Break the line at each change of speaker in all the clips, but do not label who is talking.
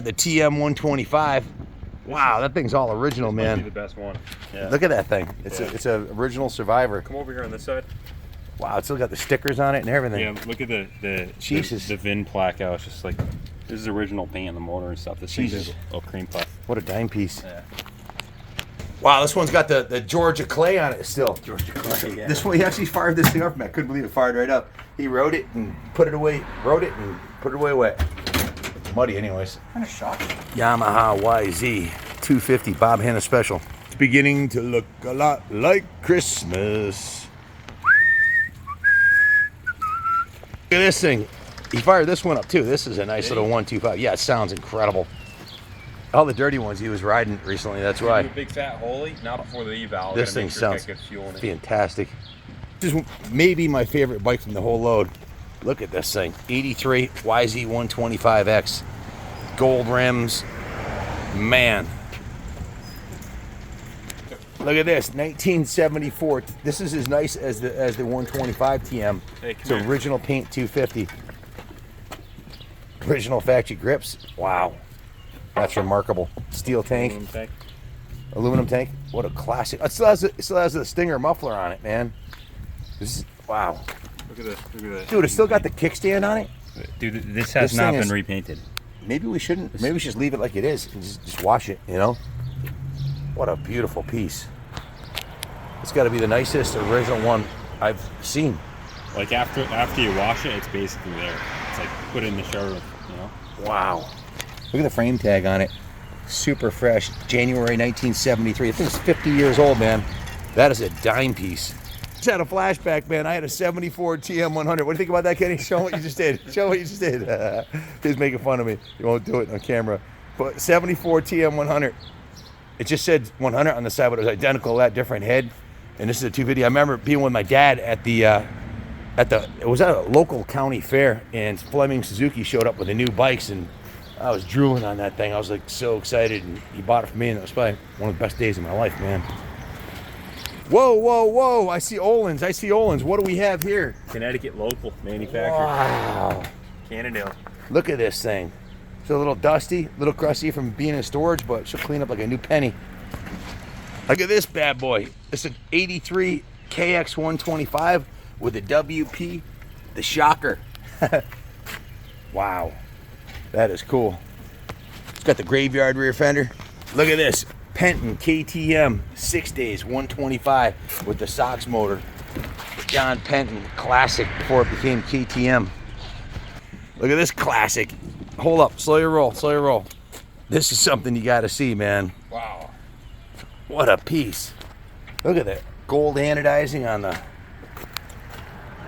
The TM 125. Wow, that thing's all original,
Might
man.
be the best one. Yeah.
Look at that thing. It's a original Survivor.
Come over here on this side.
Wow, it's still got the stickers on it and everything.
Yeah, look at the
Jesus.
the VIN plaque out. It's just like, this is original paint on the motor and stuff. This thing's
Jesus.
a cream puff.
What a dime piece.
Yeah.
Wow, this one's got the Georgia clay on it still.
Georgia clay, yeah.
This one, he actually fired this thing up, man. I couldn't believe it fired right up. He wrote it and put it away, wet. It's muddy anyways.
Kind of shocked.
Yamaha YZ 250 Bob Hanna Special. It's beginning to look a lot like Christmas. Look at this thing. He fired this one up too. This is a nice little 125. Yeah, it sounds incredible. All the dirty ones he was riding recently, that's why.
A big fat holy, not before the eval.
This thing sounds fantastic. This is maybe my favorite bike from the whole load. Look at this thing. 83 YZ 125X. Gold rims. Man. Look at this. 1974. This is as nice as the 125 TM.
Hey,
It's original paint 250. Original factory grips. Wow. That's remarkable. Steel tank. Aluminum tank. What a classic. It still has a Stinger muffler on it, man. This is, wow.
Look at this. Look at this.
Dude, it's still got the kickstand on it.
Dude, this has
This
not
thing
been
is-
repainted.
Maybe we shouldn't. Maybe we should just leave it like it is and just wash it, you know? What a beautiful piece. It's got to be the nicest original one I've seen.
Like after you wash it, it's basically there. It's like put it in the shower, you know?
Wow. Look at the frame tag on it. Super fresh. January 1973. I think it's 50 years old, man. That is a dime piece. Just had a flashback, man. I had a 74 TM 100. What do you think about that, Kenny? Show what you just did. Show what you just did. He's making fun of me. He won't do it on camera. But 74 TM 100. It just said 100 on the side, but it was identical to that, different head. And this is a 250. I remember being with my dad at it was at a local county fair, and Fleming Suzuki showed up with the new bikes, and I was drooling on that thing. I was like so excited, and he bought it for me, and it was probably one of the best days of my life, man. Whoa, whoa, whoa! I see Olin's. What do we have here?
Connecticut local manufacturer.
Wow!
Cannondale.
Look at this thing. It's a little dusty, a little crusty from being in storage, but she'll clean up like a new penny. Look at this bad boy. It's an 83 KX 125 with a WP, the shocker. Wow, that is cool. It's got the graveyard rear fender. Look at this, Penton KTM 6 days 125 with the SOX motor. John Penton classic before it became KTM. Look at this classic. Hold up, slow your roll. This is something you gotta see, man.
Wow.
What a piece. Look at that gold anodizing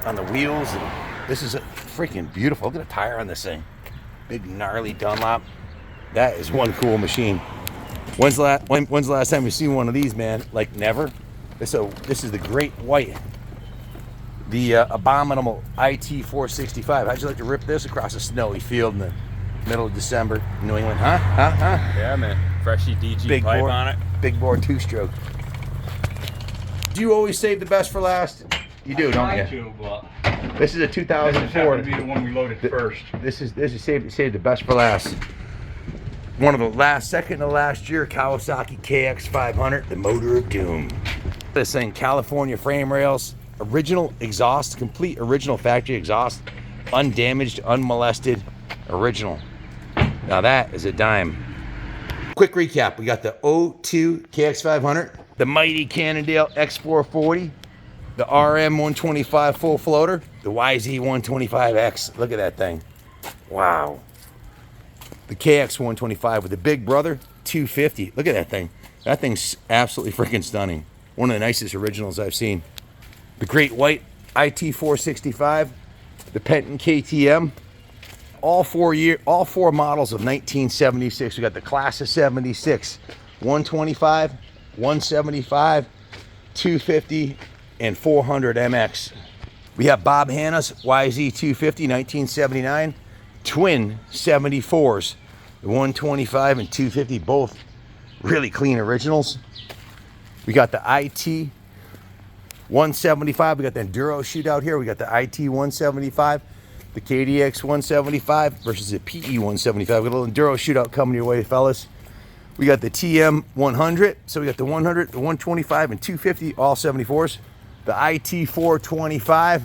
on the wheels. And this is freaking beautiful. Look at the tire on this thing. Big gnarly Dunlop. That is one cool machine. When's the last time you've seen one of these, man? Like never. This is the Great White. The abominable IT 465. How'd you like to rip this across a snowy field in the middle of December in New England? Huh?
Yeah, man. Freshy DG
Big
pipe
bore.
on it.
Big bore two-stroke. Do you always save the best for last? You do, don't you?
I do, but
This is a
this
2004.
happened to be the one we loaded first.
This is saved the best for last. One of the second to last year Kawasaki KX 500, the motor of doom. This thing, California frame rails, original exhaust, complete original factory exhaust, undamaged, unmolested, original. Now that is a dime. Quick recap: we got the 02 KX 500, the mighty Cannondale X440, the RM 125 full floater, the YZ 125X. Look at that thing. Wow. The KX 125 with the Big Brother 250. Look at that thing. That thing's absolutely freaking stunning. One of the nicest originals I've seen. The Great White IT 465, the Penton KTM. All four models of 1976. We got the class of 76, 125, 175, 250, and 400 MX. We have Bob Hanna's YZ 250 1979, twin 74s, the 125 and 250, both really clean originals. We got the IT 175. We got the Enduro shootout here. We got the IT 175. the KDX 175 versus the PE 175. We got a little enduro shootout coming your way, fellas. We got the TM 100. So we got the 100, the 125, and 250, all 74s. The IT 425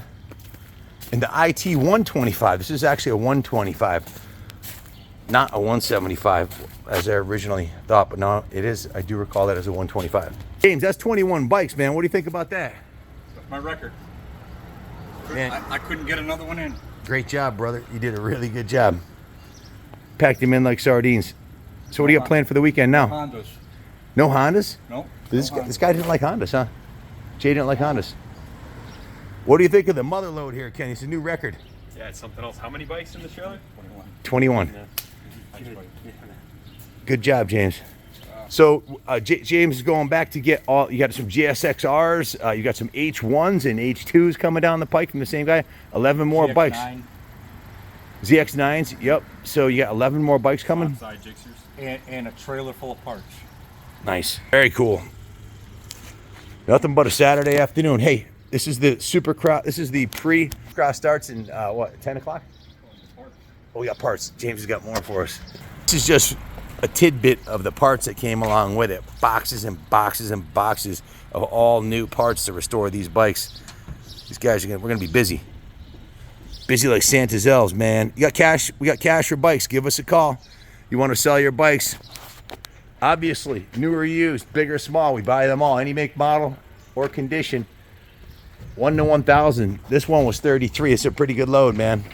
and the IT 125. This is actually a 125, not a 175 as I originally thought, but no, it is. I do recall that as a 125. James, that's 21 bikes, man. What do you think about that?
That's my record.
Man,
I couldn't get another one in.
great job, brother. You did a really good job. Packed them in like sardines. So what do you got planned for the weekend now?
Hondas.
No Hondas?
Nope.
This
no Hondas.
guy didn't like Hondas, huh? Jay didn't like Hondas. What do you think of the mother load here, Kenny? It's a new record.
Yeah, it's something else. How many bikes in the trailer?
21.
Yeah.
Good job, James. So James is going back to get all. You got some GSXRs. You got some H1s and H2s coming down the pike from the same guy. 11 more bikes. ZX9s. Yep. So you got 11 more bikes coming.
Side jixers.
And a trailer full of parts.
Nice. Very cool. Nothing but a Saturday afternoon. Hey, this is the Supercross. This is the pre-cross starts in what, 10 o'clock? Oh, we got parts. James has got more for us. This is just a tidbit of the parts that came along with it. Boxes and boxes and boxes of all new parts to restore these bikes. These guys we're gonna be busy. Busy like Santa's elves, man. You got cash? We got cash for bikes. Give us a call. You want to sell your bikes? Obviously, new or used, big or small, we buy them all. Any make, model, or condition. 1 to 1,000. This one was 33. It's a pretty good load, man.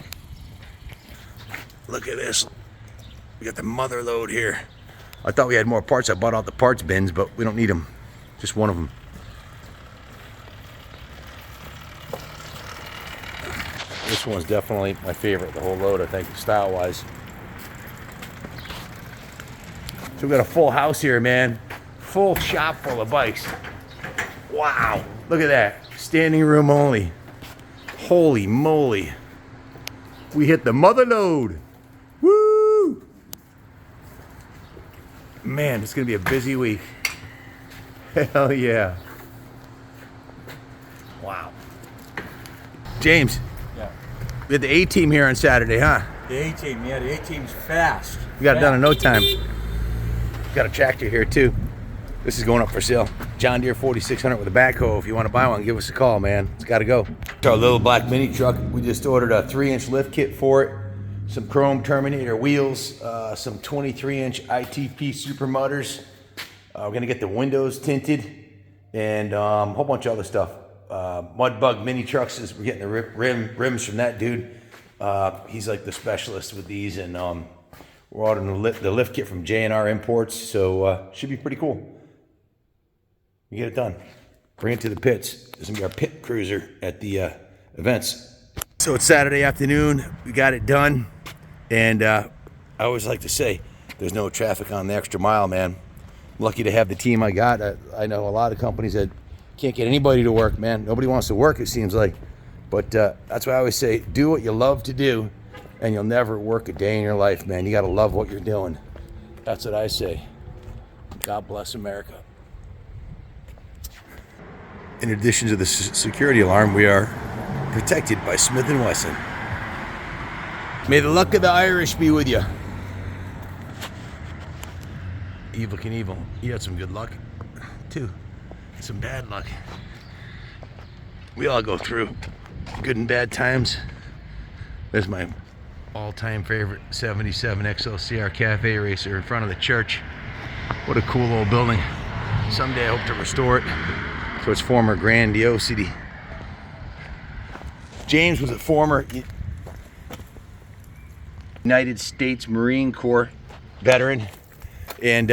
Look at this. We got the mother load here. I thought we had more parts. I bought out the parts bins, but we don't need them. Just one of them. This one's definitely my favorite, the whole load, I think, style-wise. So we got a full house here, man. Full shop full of bikes. Wow, look at that. Standing room only. Holy moly. We hit the mother load. Woo! Man, it's gonna be a busy week. Hell yeah. Wow. James.
Yeah.
We had the A-team here on Saturday, huh?
The A-team, yeah, the A-team's fast.
We got it done in no time. Got a tractor here too. This is going up for sale. John Deere 4600 with a backhoe. If you want to buy one, give us a call, man. It's got to go. It's our little black mini truck. We just ordered a 3-inch lift kit for it. Some chrome Terminator wheels. Some 23-inch ITP super mutters. We're going to get the windows tinted. And a whole bunch of other stuff. Mudbug mini trucks. We're getting the rims from that dude. He's like the specialist with these. And we're ordering the lift kit from J&R Imports. So should be pretty cool. You get it done. Bring it to the pits. This is going to be our pit cruiser at the events. So it's Saturday afternoon. We got it done. And I always like to say, there's no traffic on the extra mile, man. I'm lucky to have the team I got. I know a lot of companies that can't get anybody to work, man. Nobody wants to work, it seems like. But that's why I always say, do what you love to do, and you'll never work a day in your life, man. You got to love what you're doing. That's what I say. God bless America. In addition to the security alarm, we are protected by Smith & Wesson. May the luck of the Irish be with you. Evil Knievel. You had some good luck, too. Some bad luck. We all go through good and bad times. There's my all-time favorite 77 XLCR Cafe Racer in front of the church. What a cool old building. Someday I hope to restore it to its former grandiosity. James was a former United States Marine Corps veteran and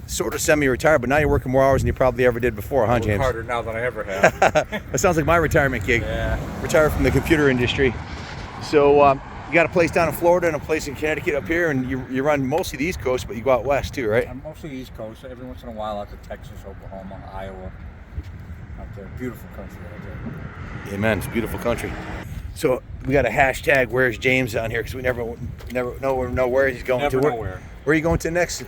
sort of semi-retired, but now you're working more hours than you probably ever did before, huh, James?
Harder now than I ever have.
That sounds like my retirement gig.
Yeah.
Retired from the computer industry. So you got a place down in Florida and a place in Connecticut up here, and you run mostly the East Coast, but you go out west too, right?
I'm mostly East Coast. Every once in a while out to Texas, Oklahoma, Iowa. Out there. Beautiful country out there.
Amen. It's a beautiful country. So we got a hashtag Where's James on here because we never know where he's going
Never
to.
know where.
Where are you going to next?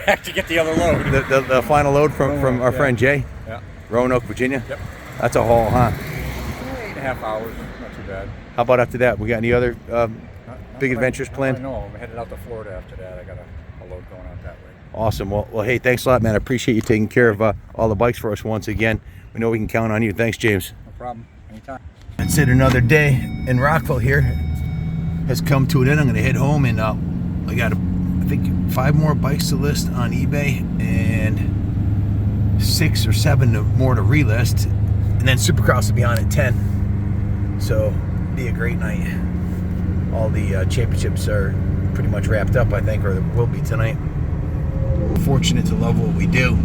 Back to get the other load.
The final load from our friend Jay?
Yeah.
Roanoke, Virginia?
Yep.
That's a haul, huh?
8.5 hours. Not too bad.
How about after that? We got any other big adventures planned?
No, I'm headed out to Florida after that. I got a load going out that way.
Awesome. Well, hey, thanks a lot, man. I appreciate you taking care of all the bikes for us once again. We know we can count on you. Thanks, James.
No problem. Anytime.
That's it. Another day in Rockville here has come to an end. I'm going to head home, and I got, I think, 5 more bikes to list on eBay and 6 or 7 more to relist, and then Supercross will be on at 10. So, be a great night. All the championships are pretty much wrapped up, I think, or will be tonight. We're fortunate to love what we do.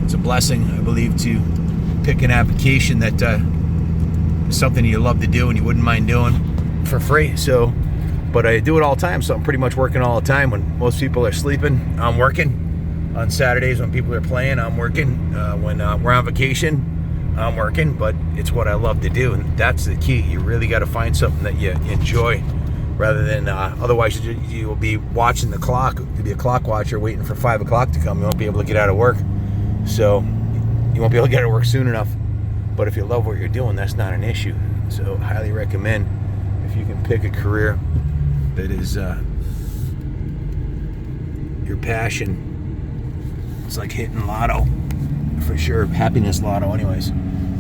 It's a blessing, I believe, to pick an application that is something you love to do and you wouldn't mind doing for free. So, but I do it all the time, so I'm pretty much working all the time. When most people are sleeping, I'm working. On Saturdays when people are playing, I'm working. When we're on vacation, I'm working. But it's what I love to do, and that's the key. You really got to find something that you enjoy, rather than otherwise you will be watching the clock. You'll be a clock watcher waiting for 5 o'clock to come. You won't be able to get out of work, so you won't be able to get out of work soon enough. But if you love what you're doing, that's not an issue. So highly recommend if you can pick a career that is your passion. It's like hitting lotto, for sure. Happiness lotto, anyways.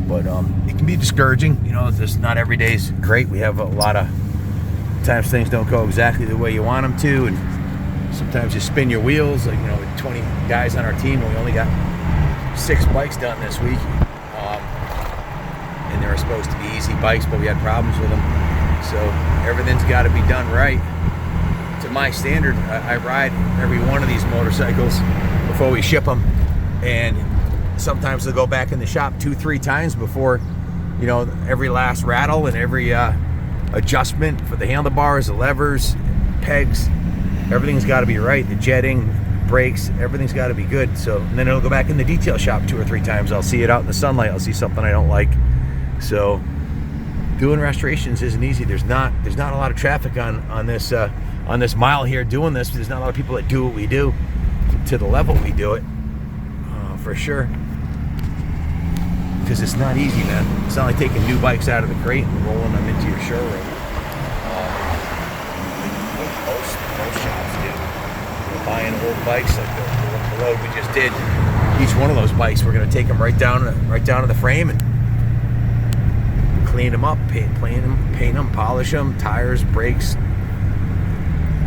But it can be discouraging. You know, just not every day's great. We have a lot of times things don't go exactly the way you want them to, and sometimes you spin your wheels. Like, you know, with 20 guys on our team, and we only got 6 bikes done this week. And they were supposed to be easy bikes, but we had problems with them. So everything's got to be done right. To my standard, I ride every one of these motorcycles before we ship them, and sometimes they'll go back in the shop 2-3 times before, you know, every last rattle and every adjustment for the handlebars, the levers, pegs, everything's got to be right. The jetting, brakes, everything's got to be good. So, and then it'll go back in the detail shop 2 or 3 times. I'll see it out in the sunlight. I'll see something I don't like. So doing restorations isn't easy. There's not a lot of traffic on this mile here doing this. There's not a lot of people that do what we do to the level we do it, for sure. Because it's not easy, man. It's not like taking new bikes out of the crate and rolling them into your showroom. Most shops do. We're buying old bikes like the load we just did. Each one of those bikes, we're going to take them right down to the frame and clean them up, paint them, polish them, tires, brakes,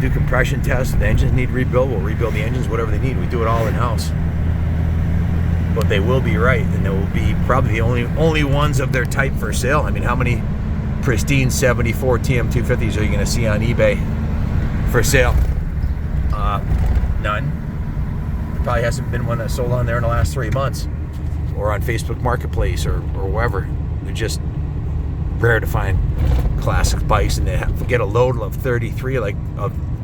do compression tests. The engines need rebuild, we'll rebuild the engines, whatever they need. We do it all in-house. But they will be right, and they will be probably the only ones of their type for sale. I mean, how many pristine 74 TM250s are you going to see on eBay for sale? None. There probably hasn't been one that sold on there in the last 3 months, or on Facebook Marketplace, or wherever. They're just rare to find classic bikes, and they have to get a load of 33. Like,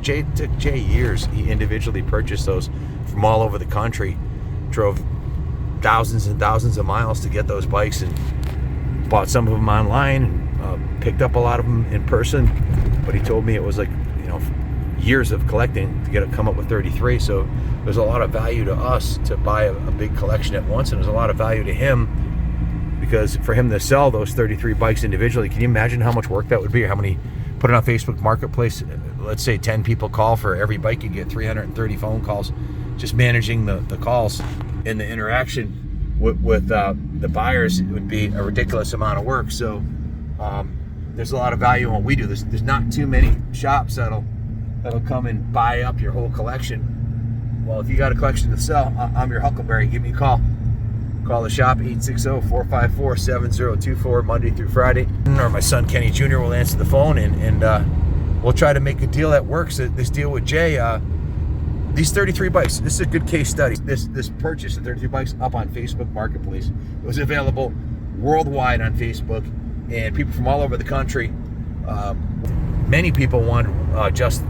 Jay took Jay years. He individually purchased those from all over the country, drove thousands and thousands of miles to get those bikes, and bought some of them online, and picked up a lot of them in person. But he told me it was like, you know, years of collecting to come up with 33. So there's a lot of value to us to buy a big collection at once, and there's a lot of value to him, because for him to sell those 33 bikes individually, can you imagine how much work that would be? How many, put it on Facebook Marketplace, let's say 10 people call for every bike, you get 330 phone calls. Just managing the calls and the interaction with the buyers, it would be a ridiculous amount of work. So there's a lot of value in what we do. There's not too many shops that'll come and buy up your whole collection. Well, if you got a collection to sell, I'm your Huckleberry. Give me a call. Call the shop, 860-454-7024, Monday through Friday. Or my son Kenny Jr. will answer the phone, and we'll try to make a deal that works. This deal with Jay, these 33 bikes, this is a good case study. This purchase of 33 bikes up on Facebook Marketplace. It was available worldwide on Facebook, and people from all over the country, many people wanted just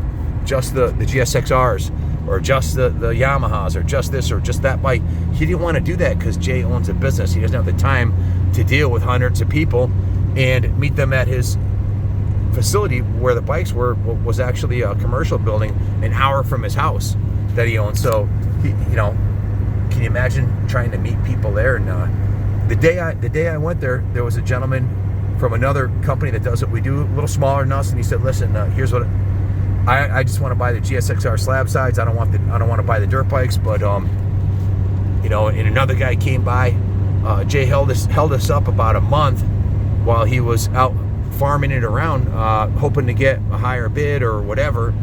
the GSXRs, or just the Yamahas, or just this, or just that bike. He didn't want to do that because Jay owns a business. He doesn't have the time to deal with hundreds of people and meet them at his facility where the bikes were. Was actually a commercial building an hour from his house that he owns. So, you know, can you imagine trying to meet people there? And the day I went there, there was a gentleman from another company that does what we do, a little smaller than us, and he said, "Listen, here's what I just want to buy the GSXR slab sides. I don't want to buy the dirt bikes." But you know, and another guy came by. Jay held us up about a month while he was out farming it around, hoping to get a higher bid or whatever,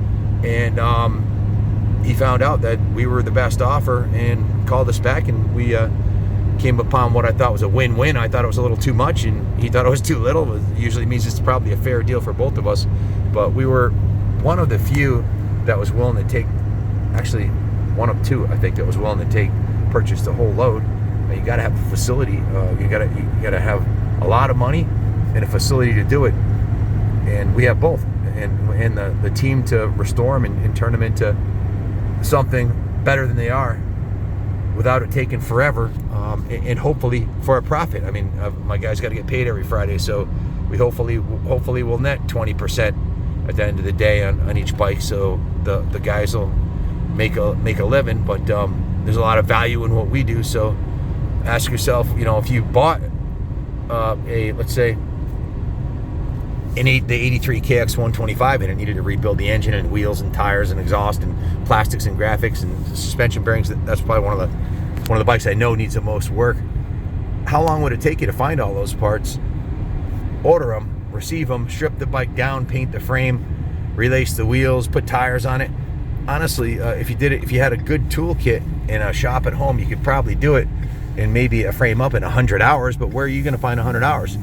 and he found out that we were the best offer and called us back, and we came upon what I thought was a win-win. I thought it was a little too much, and he thought it was too little. It usually means it's probably a fair deal for both of us, but we were one of the few that was willing to take, actually one of two, I think, that was willing to purchase the whole load. You got to have a facility. You got to have a lot of money and a facility to do it, and we have both, and the team to restore them and turn them into something better than they are, without it taking forever, and hopefully for a profit. I mean, my guys got to get paid every Friday, so we hopefully will net 20% at the end of the day on each bike, so the guys will make a living. But there's a lot of value in what we do, so ask yourself, you know, if you bought let's say the 83 KX 125 and it needed to rebuild the engine and wheels and tires and exhaust and plastics and graphics and suspension bearings, that's probably one of the bikes I know needs the most work. How long would it take you to find all those parts, order them, receive them, strip the bike down, paint the frame, relace the wheels, put tires on it? Honestly, if you had a good toolkit in a shop at home, you could probably do it in maybe a frame up in 100 hours. But where are you going to find 100 hours?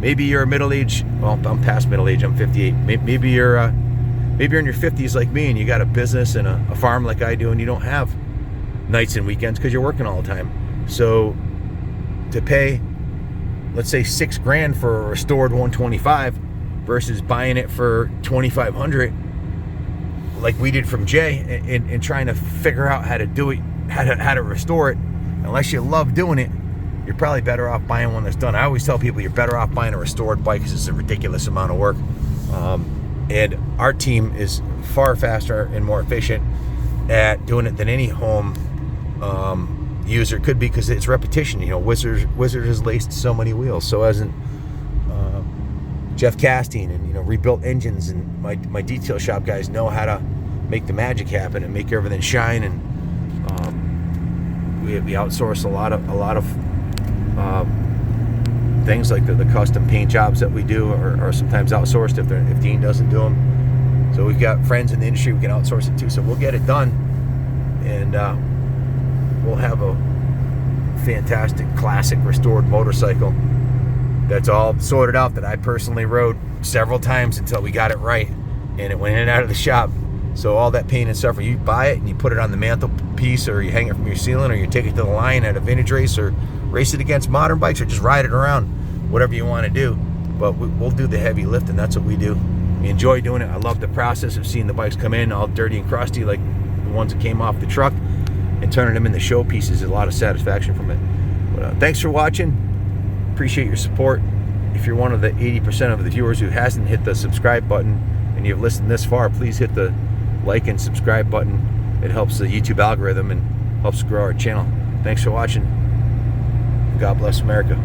Maybe you're a middle-aged, well, I'm past middle age, I'm 58. Maybe you're in your 50s like me, and you got a business and a farm like I do, and you don't have nights and weekends because you're working all the time. So to pay, let's say, $6,000 for a restored 125 versus buying it for $2,500, like we did from Jay, and trying to figure out how to do it, how to restore it, unless you love doing it, you're probably better off buying one that's done. I always tell people you're better off buying a restored bike because it's a ridiculous amount of work. And our team is far faster and more efficient at doing it than any home user could be, because it's repetition. You know, Wizard has laced so many wheels, so hasn't Jeff Castine, and, you know, rebuilt engines, and my detail shop guys know how to make the magic happen and make everything shine. And we outsource a lot of things like the custom paint jobs that we do are sometimes outsourced if Dean doesn't do them. So we've got friends in the industry we can outsource it to, so we'll get it done, and we'll have a fantastic classic restored motorcycle that's all sorted out, that I personally rode several times until we got it right and it went in and out of the shop. So all that pain and suffering, you buy it and you put it on the mantelpiece, or you hang it from your ceiling, or you take it to the line at a vintage race, or race it against modern bikes, or just ride it around, whatever you want to do. But we'll do the heavy lift, and that's what we do. We enjoy doing it. I love the process of seeing the bikes come in all dirty and crusty, like the ones that came off the truck, and turning them into show pieces. Is a lot of satisfaction from it. But thanks for watching. Appreciate your support. If you're one of the 80% of the viewers who hasn't hit the subscribe button and you've listened this far, please hit the like and subscribe button. It helps the YouTube algorithm and helps grow our channel. Thanks for watching. God bless America.